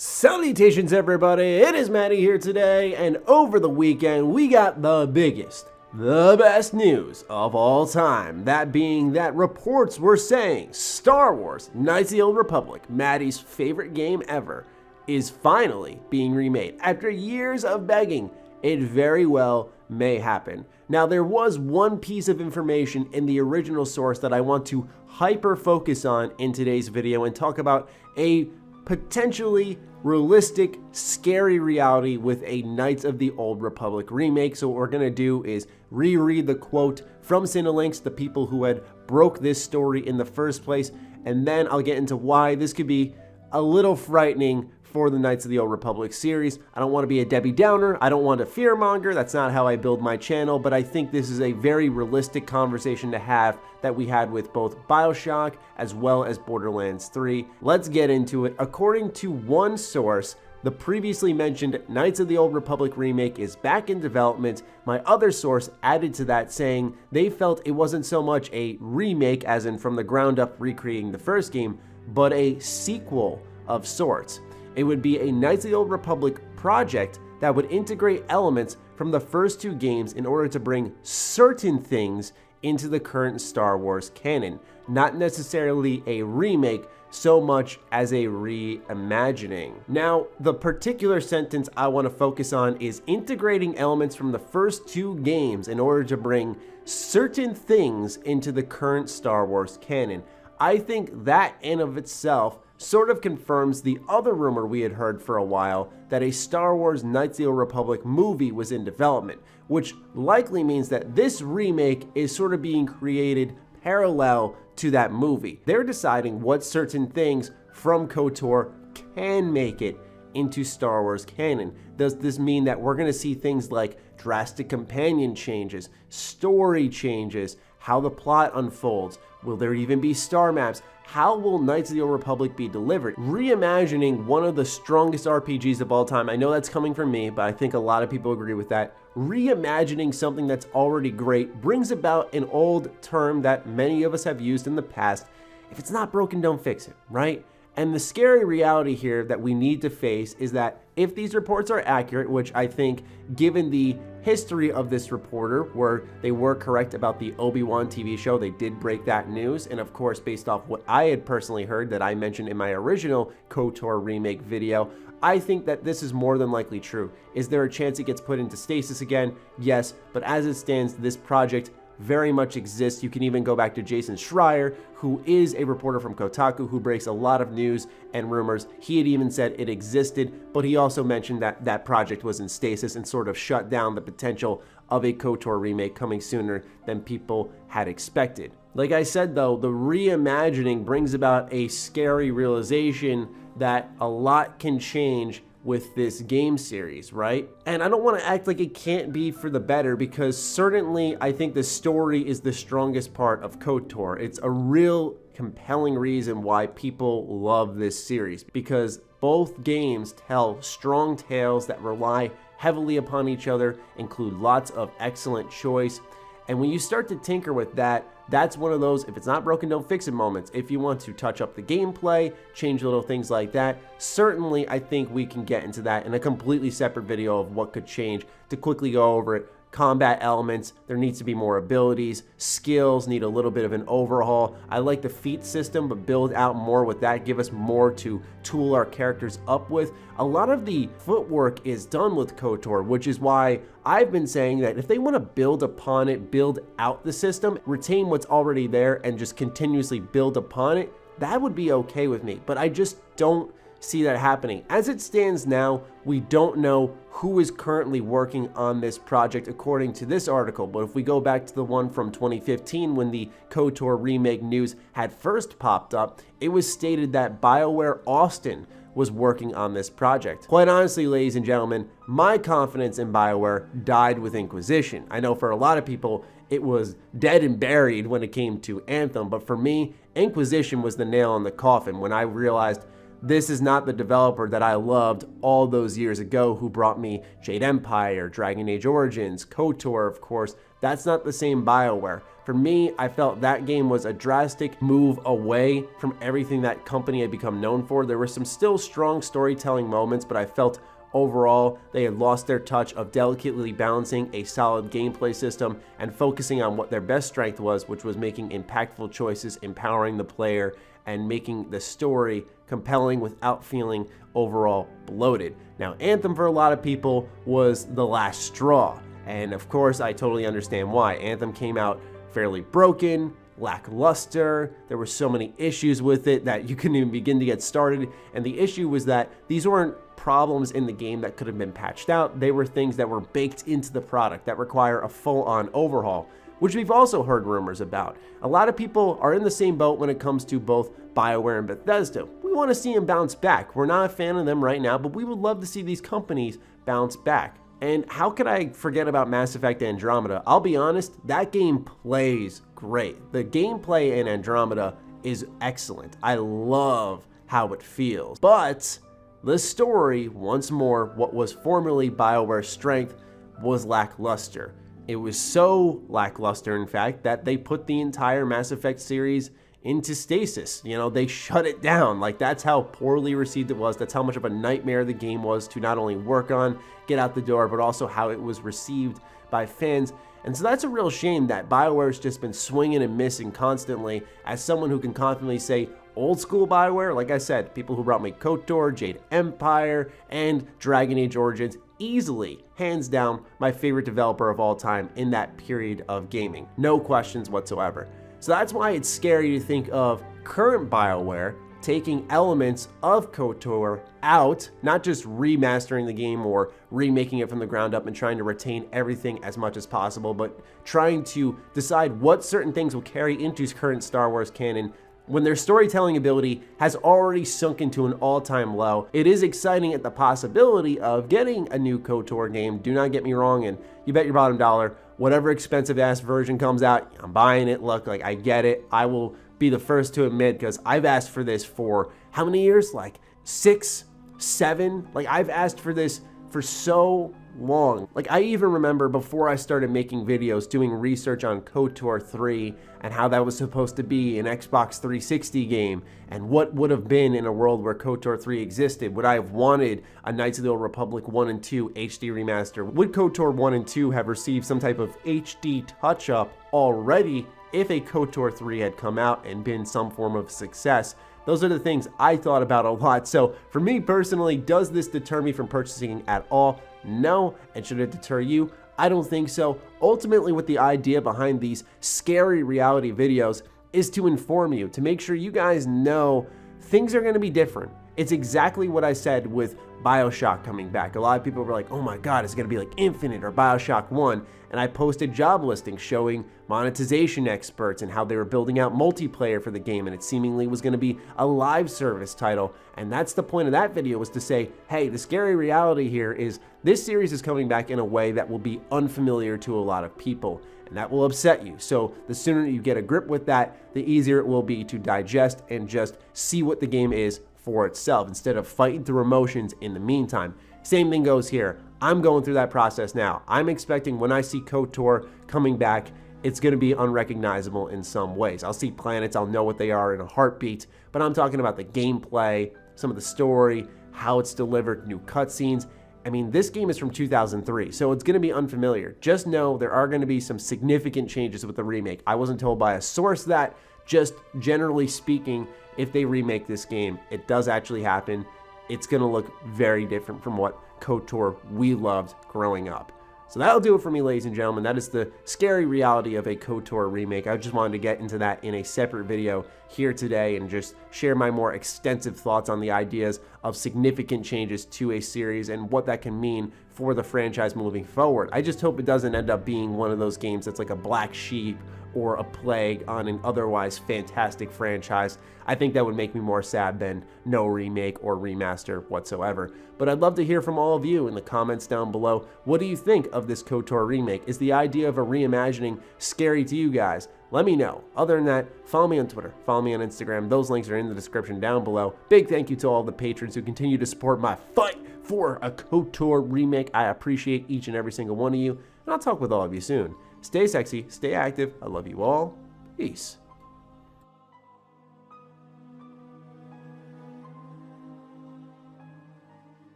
Salutations everybody, it is Matty here today, and over the weekend we got the biggest, the best news of all time. That being that reports were saying Star Wars Knights of the Old Republic, Matty's favorite game ever, is finally being remade. After years of begging, it very well may happen. Now there was one piece of information in the original source that I want to hyper focus on in today's video and talk about a potentially realistic, scary reality with a Knights of the Old Republic remake. So what we're going to do is reread the quote from Cinelinx, the people who had broke this story in the first place, and then I'll get into why this could be a little frightening for the Knights of the Old Republic series. I don't want to be a Debbie Downer. I don't want to fearmonger. That's not how I build my channel, but I think this is a very realistic conversation to have that we had with both BioShock as well as Borderlands 3. Let's get into it. According to one source, the previously mentioned Knights of the Old Republic remake is back in development. My other source added to that saying they felt it wasn't so much a remake as in from the ground up recreating the first game, but a sequel of sorts. It would be a Knights of the Old Republic project that would integrate elements from the first two games in order to bring certain things into the current Star Wars canon. Not necessarily a remake so much as a reimagining. Now, the particular sentence I want to focus on is integrating elements from the first two games in order to bring certain things into the current Star Wars canon. I think that in of itself sort of confirms the other rumor we had heard for a while that a Star Wars Knights of the Old Republic movie was in development, which likely means that this remake is sort of being created parallel to that movie. They're deciding what certain things from KOTOR can make it into Star Wars canon. Does this mean that we're going to see things like drastic companion changes, story changes, how the plot unfolds? Will there even be star maps? How will Knights of the Old Republic be delivered? Reimagining one of the strongest RPGs of all time. I know that's coming from me, but I think a lot of people agree with that. Reimagining something that's already great brings about an old term that many of us have used in the past. If it's not broken, don't fix it, right? And the scary reality here that we need to face is that if these reports are accurate, which I think given the history of this reporter where they were correct about the Obi-Wan TV show, they did break that news. And of course, based off what I had personally heard that I mentioned in my original KOTOR remake video, I think that this is more than likely true. Is there a chance it gets put into stasis again? Yes, but as it stands, this project very much exists. You can even go back to Jason Schreier, who is a reporter from Kotaku who breaks a lot of news and rumors. He had even said it existed, but he also mentioned that that project was in stasis and sort of shut down the potential of a KOTOR remake coming sooner than people had expected. Like I said though, the reimagining brings about a scary realization that a lot can change with this game series, right? And I don't want to act like it can't be for the better, because certainly I think the story is the strongest part of KOTOR. It's a real compelling reason why people love this series, because both games tell strong tales that rely heavily upon each other, include lots of excellent choice. And when you start to tinker with that, that's one of those, if it's not broken, don't fix it moments. If you want to touch up the gameplay, change little things like that, certainly I think we can get into that in a completely separate video of what could change. To quickly go over it, combat elements, there needs to be more abilities, skills need a little bit of an overhaul. I like the feat system, but build out more with that, give us more to tool our characters up with. A lot of the footwork is done with KOTOR, which is why I've been saying that if they want to build upon it, build out the system, retain what's already there and just continuously build upon it, that would be okay with me. But I just don't see that happening. As it stands now, we don't know who is currently working on this project according to this article, but if we go back to the one from 2015 when the KOTOR remake news had first popped up, it was stated that BioWare Austin was working on this project. Quite honestly, ladies and gentlemen, my confidence in BioWare died with Inquisition. I know for a lot of people it was dead and buried when it came to Anthem, but for me, Inquisition was the nail in the coffin when I realized this is not the developer that I loved all those years ago who brought me Jade Empire, Dragon Age Origins, KOTOR, of course. That's not the same BioWare. For me, I felt that game was a drastic move away from everything that company had become known for. There were some still strong storytelling moments, but I felt overall they had lost their touch of delicately balancing a solid gameplay system and focusing on what their best strength was, which was making impactful choices, empowering the player, and making the story compelling without feeling overall bloated. Now, Anthem for a lot of people was the last straw, and of course I totally understand why. Anthem came out fairly broken, lackluster. There were so many issues with it that you couldn't even begin to get started, and the issue was that these weren't problems in the game that could have been patched out. They were things that were baked into the product that require a full-on overhaul, which we've also heard rumors about. A lot of people are in the same boat when it comes to both BioWare and Bethesda. We want to see them bounce back. We're not a fan of them right now, but we would love to see these companies bounce back. And how could I forget about Mass Effect Andromeda? I'll be honest, that game plays great. The gameplay in Andromeda is excellent. I love how it feels. But the story, once more, what was formerly BioWare's strength, was lackluster. It was so lackluster, in fact, that they put the entire Mass Effect series into stasis. You know, they shut it down. Like, that's how poorly received it was. That's how much of a nightmare the game was to not only work on, get out the door, but also how it was received by fans. And so that's a real shame that BioWare's just been swinging and missing constantly. As someone who can confidently say old school BioWare, like I said, people who brought me KOTOR, Jade Empire, and Dragon Age Origins, easily, hands down, my favorite developer of all time in that period of gaming. No questions whatsoever. So that's why it's scary to think of current BioWare taking elements of KOTOR out, not just remastering the game or remaking it from the ground up and trying to retain everything as much as possible, but trying to decide what certain things will carry into current Star Wars canon when their storytelling ability has already sunk into an all-time low. It is exciting at the possibility of getting a new KOTOR game, do not get me wrong, and you bet your bottom dollar, whatever expensive ass version comes out, I'm buying it. Look, like, I get it. I will be the first to admit, because I've asked for this for how many years? Like 6, 7? Like, I've asked for this for so long. Like, I even remember before I started making videos doing research on KOTOR 3 and how that was supposed to be an Xbox 360 game and what would have been in a world where KOTOR 3 existed. Would I have wanted a Knights of the Old Republic 1 and 2 HD remaster? Would KOTOR 1 and 2 have received some type of HD touch-up already if a KOTOR 3 had come out and been some form of success? Those are the things I thought about a lot. So for me personally, does this deter me from purchasing at all? No. And should it deter you? I don't think so. Ultimately, what the idea behind these scary reality videos is to inform you, to make sure you guys know things are going to be different. It's exactly what I said with BioShock coming back. A lot of people were like, oh my God, it's going to be like Infinite or BioShock 1. And I posted job listings showing monetization experts and how they were building out multiplayer for the game, and it seemingly was going to be a live service title. And that's the point of that video, was to say, hey, the scary reality here is this series is coming back in a way that will be unfamiliar to a lot of people, and that will upset you. So the sooner you get a grip with that, the easier it will be to digest and just see what the game is for itself, instead of fighting through emotions in the meantime. Same thing goes here. I'm going through that process now. I'm expecting when I see KOTOR coming back, it's going to be unrecognizable in some ways. I'll see planets, I'll know what they are in a heartbeat, but I'm talking about the gameplay, some of the story, how it's delivered, new cutscenes. I mean, this game is from 2003, so it's going to be unfamiliar. Just know there are going to be some significant changes with the remake. I wasn't told by a source that, just generally speaking, if they remake this game, it does actually happen. It's going to look very different from what KOTOR we loved growing up. So that'll do it for me, ladies and gentlemen. That is the scary reality of a KOTOR remake. I just wanted to get into that in a separate video here today and just share my more extensive thoughts on the ideas of significant changes to a series and what that can mean for the franchise moving forward. I just hope it doesn't end up being one of those games that's like a black sheep or a plague on an otherwise fantastic franchise. I think that would make me more sad than no remake or remaster whatsoever. But I'd love to hear from all of you in the comments down below. What do you think of this KOTOR remake? Is the idea of a reimagining scary to you guys? Let me know. Other than that, follow me on Twitter, follow me on Instagram. Those links are in the description down below. Big thank you to all the patrons who continue to support my fight for a KOTOR remake. I appreciate each and every single one of you, and I'll talk with all of you soon. Stay sexy, stay active. I love you all. Peace.